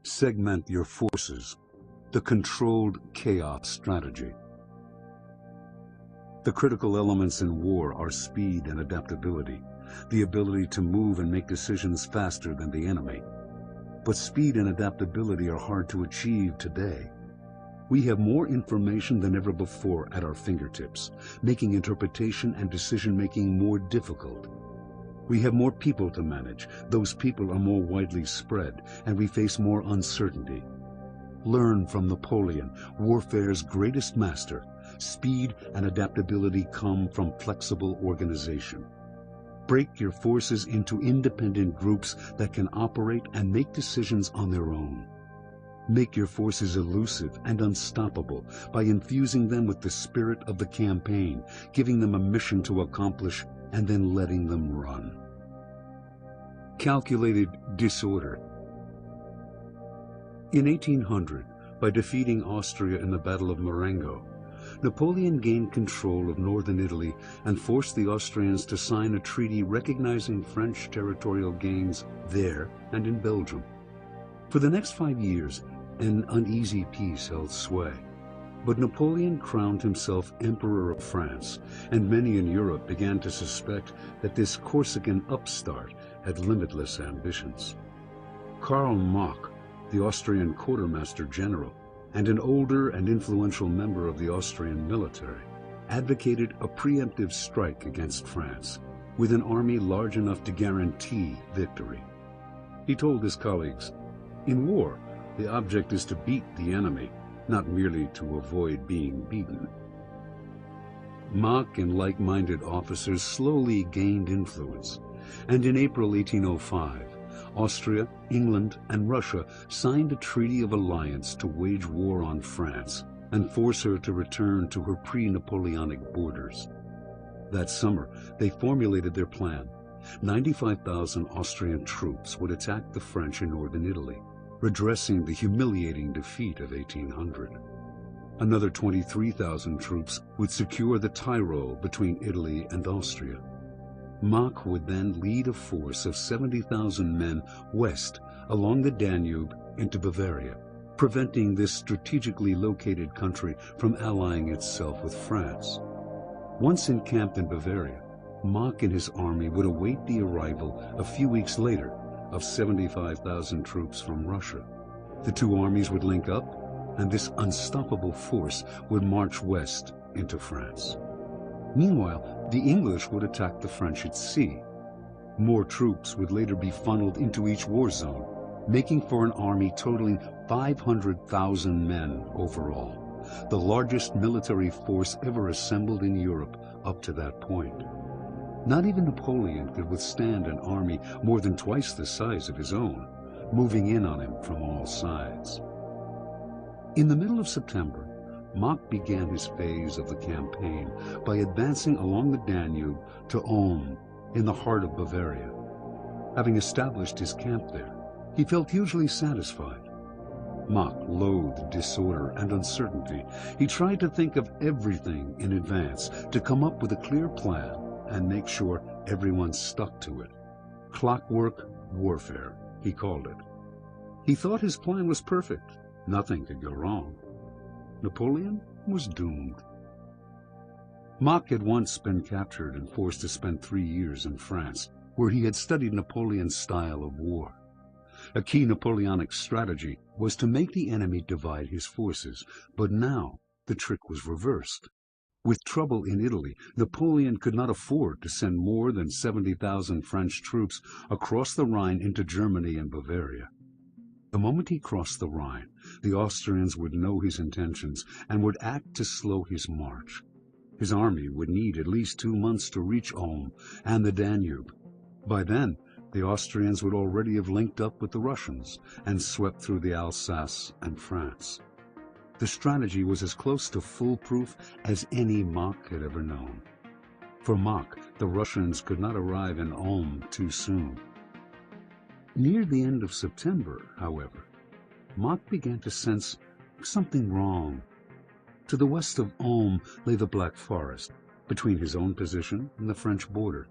Segment your forces. The controlled chaos strategy. The critical elements in war are speed and adaptability, the ability to move and make decisions faster than the enemy. But speed and adaptability are hard to achieve today. We have more information than ever before at our fingertips, making interpretation and decision-making more difficult. We have more people to manage. Those people are more widely spread, and we face more uncertainty. Learn from Napoleon, warfare's greatest master. Speed and adaptability come from flexible organization. Break your forces into independent groups that can operate and make decisions on their own. Make your forces elusive and unstoppable by infusing them with the spirit of the campaign, giving them a mission to accomplish, and then letting them run. Calculated disorder. In 1800, by defeating Austria in the Battle of Marengo, Napoleon gained control of northern Italy and forced the Austrians to sign a treaty recognizing French territorial gains there and in Belgium. For the next 5 years, an uneasy peace held sway. But Napoleon crowned himself Emperor of France, and many in Europe began to suspect that this Corsican upstart had limitless ambitions. Karl Marx, the Austrian quartermaster general, and an older and influential member of the Austrian military, advocated a preemptive strike against France, with an army large enough to guarantee victory. He told his colleagues, "In war, the object is to beat the enemy, not merely to avoid being beaten." Marx and like-minded officers slowly gained influence, and in April 1805, Austria, England, and Russia signed a treaty of alliance to wage war on France and force her to return to her pre-Napoleonic borders. That summer, they formulated their plan. 95,000 Austrian troops would attack the French in northern Italy, redressing the humiliating defeat of 1800. Another 23,000 troops would secure the Tyrol between Italy and Austria. Marx would then lead a force of 70,000 men west along the Danube into Bavaria, preventing this strategically located country from allying itself with France. Once encamped in Bavaria, Marx and his army would await the arrival a few weeks later of 75,000 troops from Russia. The two armies would link up, and this unstoppable force would march west into France. Meanwhile, the English would attack the French at sea. More troops would later be funneled into each war zone, making for an army totaling 500,000 men overall, the largest military force ever assembled in Europe up to that point. Not even Napoleon could withstand an army more than twice the size of his own, moving in on him from all sides. In the middle of September, Marx began his phase of the campaign by advancing along the Danube to Ulm, in the heart of Bavaria. Having established his camp there, he felt hugely satisfied. Marx loathed disorder and uncertainty. He tried to think of everything in advance, to come up with a clear plan and make sure everyone stuck to it. Clockwork warfare, he called it. He thought his plan was perfect. Nothing could go wrong. Napoleon was doomed. Marx had once been captured and forced to spend 3 years in France, where he had studied Napoleon's style of war. A key Napoleonic strategy was to make the enemy divide his forces, but now the trick was reversed. With trouble in Italy, Napoleon could not afford to send more than 70,000 French troops across the Rhine into Germany and Bavaria. The moment he crossed the Rhine, the Austrians would know his intentions and would act to slow his march. His army would need at least 2 months to reach Ulm and the Danube. By then, the Austrians would already have linked up with the Russians and swept through the Alsace and France. The strategy was as close to foolproof as any Marx had ever known. For Marx, the Russians could not arrive in Ulm too soon. Near the end of September, however, Marx began to sense something wrong. To the west of Ulm lay the Black Forest, between his own position and the French border.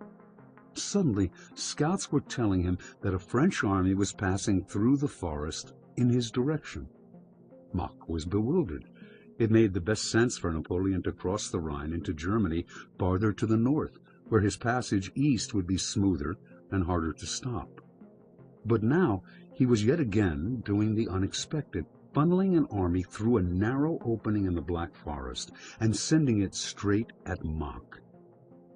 Suddenly, scouts were telling him that a French army was passing through the forest in his direction. Mach was bewildered. It made the best sense for Napoleon to cross the Rhine into Germany farther to the north, where his passage east would be smoother and harder to stop. But now he was yet again doing the unexpected, funneling an army through a narrow opening in the Black Forest and sending it straight at Mach.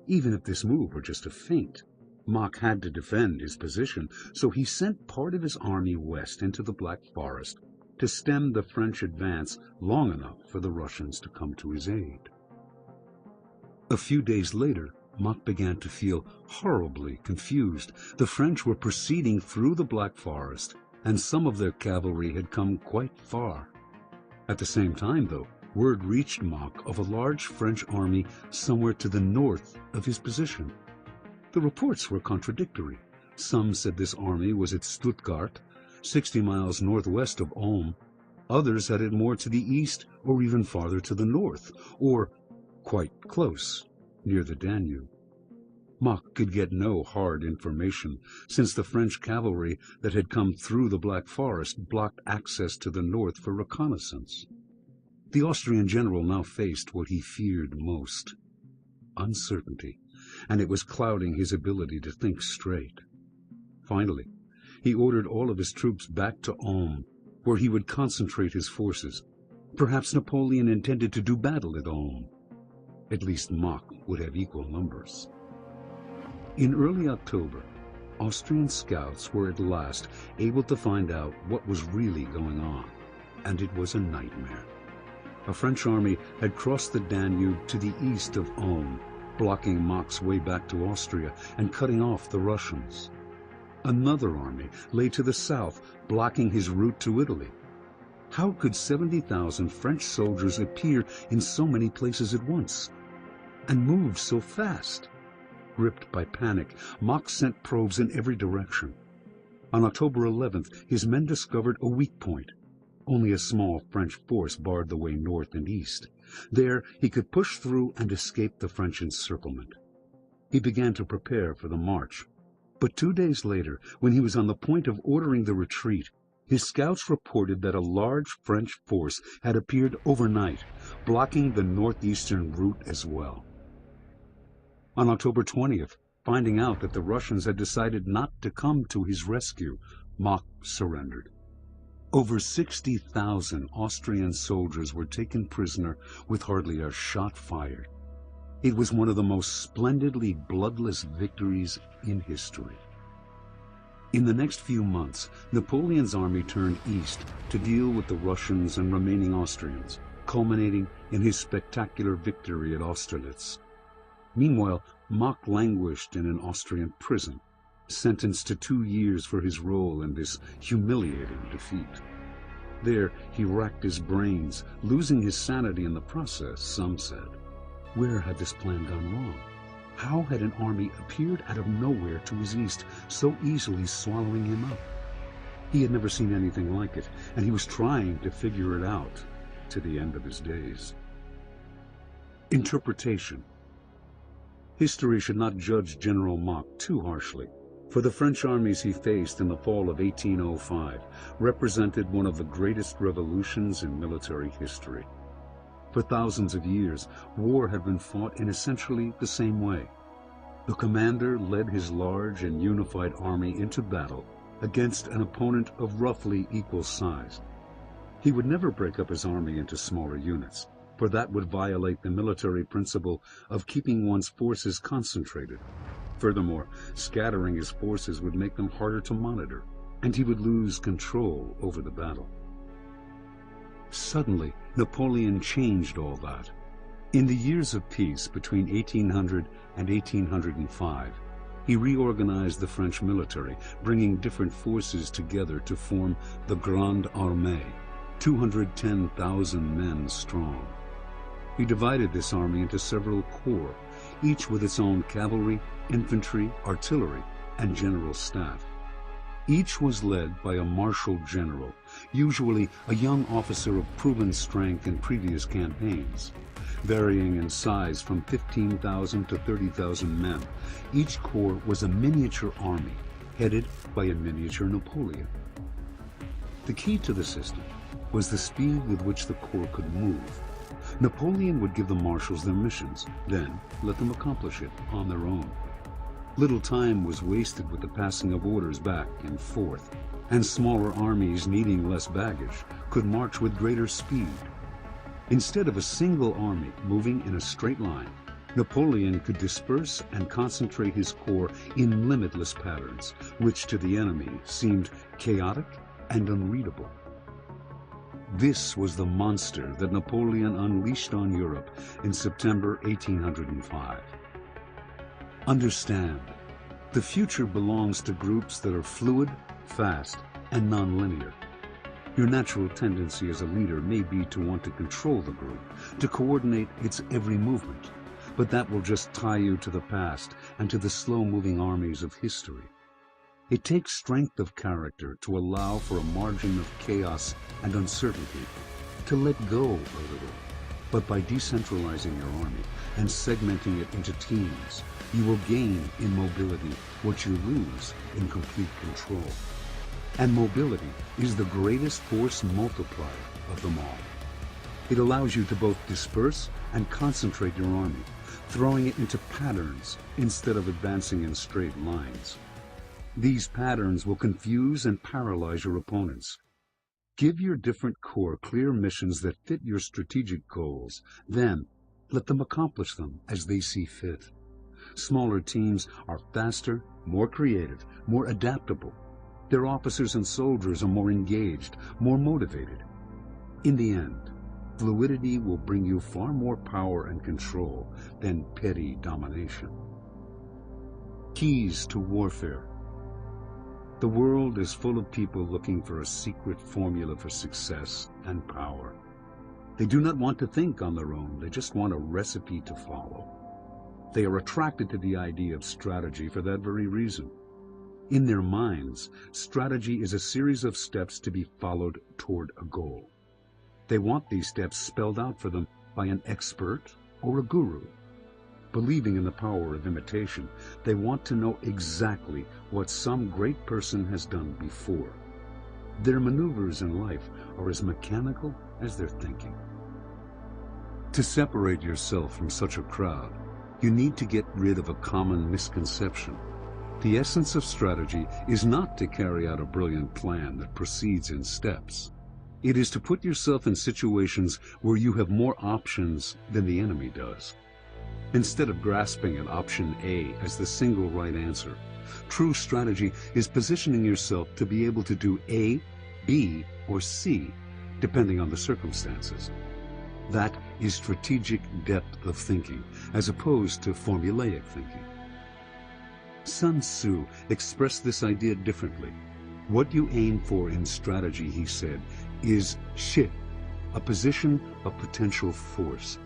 Even if this move were just a feint, Mach had to defend his position, so he sent part of his army west into the Black Forest to stem the French advance long enough for the Russians to come to his aid. A few days later, Mach began to feel horribly confused. The French were proceeding through the Black Forest, and some of their cavalry had come quite far. At the same time, though, word reached Mach of a large French army somewhere to the north of his position. The reports were contradictory. Some said this army was at Stuttgart, 60 miles northwest of Ulm. Others had it more to the east or even farther to the north, or quite close, near the Danube. Mach could get no hard information, since the French cavalry that had come through the Black Forest blocked access to the north for reconnaissance. The Austrian general now faced what he feared most: uncertainty, and it was clouding his ability to think straight. Finally, he ordered all of his troops back to Ulm, where he would concentrate his forces. Perhaps Napoleon intended to do battle at Ulm. At least Mach would have equal numbers. In early October, Austrian scouts were at last able to find out what was really going on, and it was a nightmare. A French army had crossed the Danube to the east of Ulm, blocking Mach's way back to Austria and cutting off the Russians. Another army lay to the south, blocking his route to Italy. How could 70,000 French soldiers appear in so many places at once, and move so fast? Gripped by panic, Mach sent probes in every direction. On October 11th, his men discovered a weak point. Only a small French force barred the way north and east. There he could push through and escape the French encirclement. He began to prepare for the march. But 2 days later, when he was on the point of ordering the retreat, his scouts reported that a large French force had appeared overnight, blocking the northeastern route as well. On October 20th, finding out that the Russians had decided not to come to his rescue, Mach surrendered. Over 60,000 Austrian soldiers were taken prisoner with hardly a shot fired. It was one of the most splendidly bloodless victories in history. In the next few months, Napoleon's army turned east to deal with the Russians and remaining Austrians, culminating in his spectacular victory at Austerlitz. Meanwhile, Mach languished in an Austrian prison, sentenced to 2 years for his role in this humiliating defeat. There he racked his brains, losing his sanity in the process, some said. Where had this plan gone wrong? How had an army appeared out of nowhere to his east, so easily swallowing him up? He had never seen anything like it, and he was trying to figure it out to the end of his days. Interpretation. History should not judge General Mach too harshly, for the French armies he faced in the fall of 1805 represented one of the greatest revolutions in military history. For thousands of years, war had been fought in essentially the same way. The commander led his large and unified army into battle against an opponent of roughly equal size. He would never break up his army into smaller units, for that would violate the military principle of keeping one's forces concentrated. Furthermore, scattering his forces would make them harder to monitor, and he would lose control over the battle. Suddenly, Napoleon changed all that. In the years of peace between 1800 and 1805, he reorganized the French military, bringing different forces together to form the Grande Armée, 210,000 men strong. He divided this army into several corps, each with its own cavalry, infantry, artillery, and general staff. Each was led by a marshal general, usually a young officer of proven strength in previous campaigns. Varying in size from 15,000 to 30,000 men, each corps was a miniature army, headed by a miniature Napoleon. The key to the system was the speed with which the Corps could move. Napoleon would give the marshals their missions, then let them accomplish it on their own. Little time was wasted with the passing of orders back and forth, and smaller armies needing less baggage could march with greater speed. Instead of a single army moving in a straight line, Napoleon could disperse and concentrate his corps in limitless patterns, which to the enemy seemed chaotic and unreadable. This was the monster that Napoleon unleashed on Europe in September 1805. Understand, the future belongs to groups that are fluid, fast, and nonlinear. Your natural tendency as a leader may be to want to control the group, to coordinate its every movement, but that will just tie you to the past and to the slow-moving armies of history. It takes strength of character to allow for a margin of chaos and uncertainty, to let go a little. But by decentralizing your army and segmenting it into teams, you will gain in mobility what you lose in complete control. And mobility is the greatest force multiplier of them all. It allows you to both disperse and concentrate your army, throwing it into patterns instead of advancing in straight lines. These patterns will confuse and paralyze your opponents. Give your different corps clear missions that fit your strategic goals, then let them accomplish them as they see fit. Smaller teams are faster, more creative, more adaptable. Their officers and soldiers are more engaged, more motivated. In the end, fluidity will bring you far more power and control than petty domination. Keys to warfare. The world is full of people looking for a secret formula for success and power. They do not want to think on their own, they just want a recipe to follow. They are attracted to the idea of strategy for that very reason. In their minds, strategy is a series of steps to be followed toward a goal. They want these steps spelled out for them by an expert or a guru. Believing in the power of imitation, they want to know exactly what some great person has done before. Their maneuvers in life are as mechanical as their thinking. To separate yourself from such a crowd, you need to get rid of a common misconception. The essence of strategy is not to carry out a brilliant plan that proceeds in steps. It is to put yourself in situations where you have more options than the enemy does. Instead of grasping at option A as the single right answer, true strategy is positioning yourself to be able to do A, B, or C, depending on the circumstances. That is strategic depth of thinking, as opposed to formulaic thinking. Sun Tzu expressed this idea differently. What you aim for in strategy, he said, is shi, a position of potential force.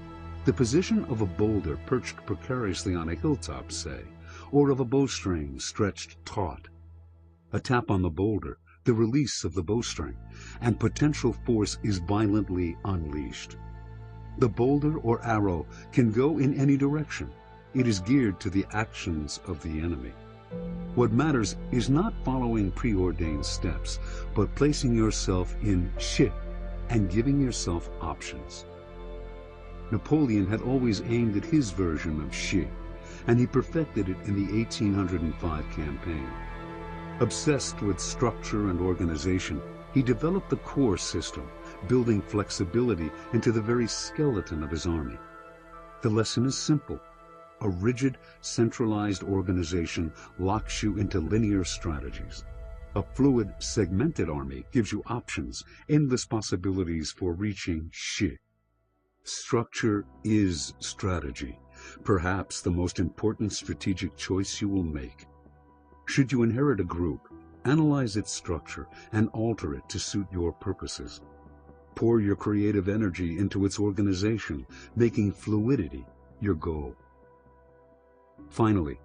The position of a boulder perched precariously on a hilltop, say, or of a bowstring stretched taut. A tap on the boulder, the release of the bowstring, and potential force is violently unleashed. The boulder or arrow can go in any direction. It is geared to the actions of the enemy. What matters is not following preordained steps, but placing yourself in shi and giving yourself options. Napoleon had always aimed at his version of shi, and he perfected it in the 1805 campaign. Obsessed with structure and organization, he developed the corps system, building flexibility into the very skeleton of his army. The lesson is simple. A rigid, centralized organization locks you into linear strategies. A fluid, segmented army gives you options, endless possibilities for reaching shi. Structure is strategy, perhaps the most important strategic choice you will make. Should you inherit a group, analyze its structure and alter it to suit your purposes. Pour your creative energy into its organization, making fluidity your goal. Finally,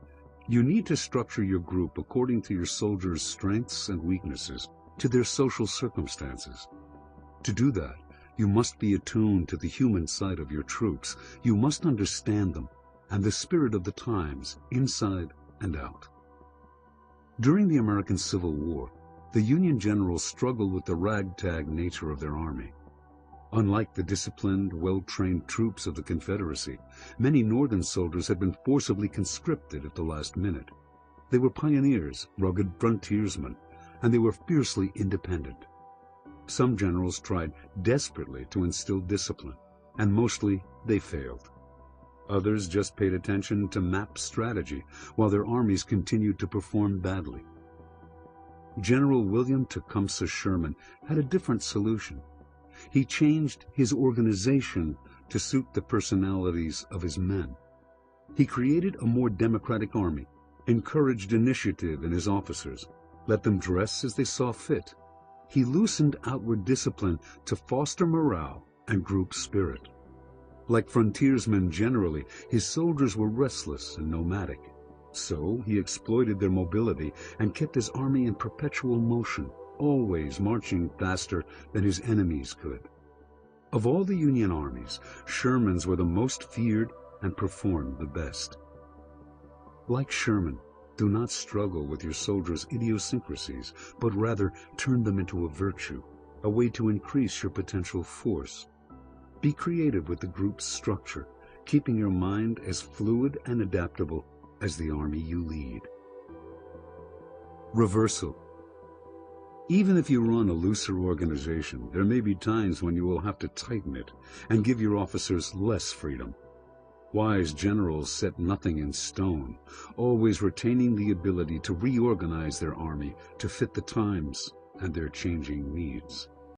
you need to structure your group according to your soldiers' strengths and weaknesses, to their social circumstances. To do that, you must be attuned to the human side of your troops. You must understand them and the spirit of the times, inside and out. During the American Civil War, The Union generals struggled with the ragtag nature of their army. Unlike the disciplined, well-trained troops of the Confederacy, many Northern soldiers had been forcibly conscripted at the last minute. They were pioneers, rugged frontiersmen, and they were fiercely independent. Some generals tried desperately to instill discipline, and mostly they failed. Others just paid attention to map strategy, while their armies continued to perform badly. General William Tecumseh Sherman had a different solution. He changed his organization to suit the personalities of his men. He created a more democratic army, encouraged initiative in his officers, let them dress as they saw fit. He loosened outward discipline to foster morale and group spirit. Like frontiersmen generally, his soldiers were restless and nomadic. So he exploited their mobility and kept his army in perpetual motion, always marching faster than his enemies could. Of all the Union armies, Sherman's were the most feared and performed the best. Like Sherman, do not struggle with your soldiers' idiosyncrasies, but rather turn them into a virtue, a way to increase your potential force. Be creative with the group's structure, keeping your mind as fluid and adaptable as the army you lead. Reversal. Even if you run a looser organization, there may be times when you will have to tighten it and give your officers less freedom. Wise generals set nothing in stone, always retaining the ability to reorganize their army to fit the times and their changing needs.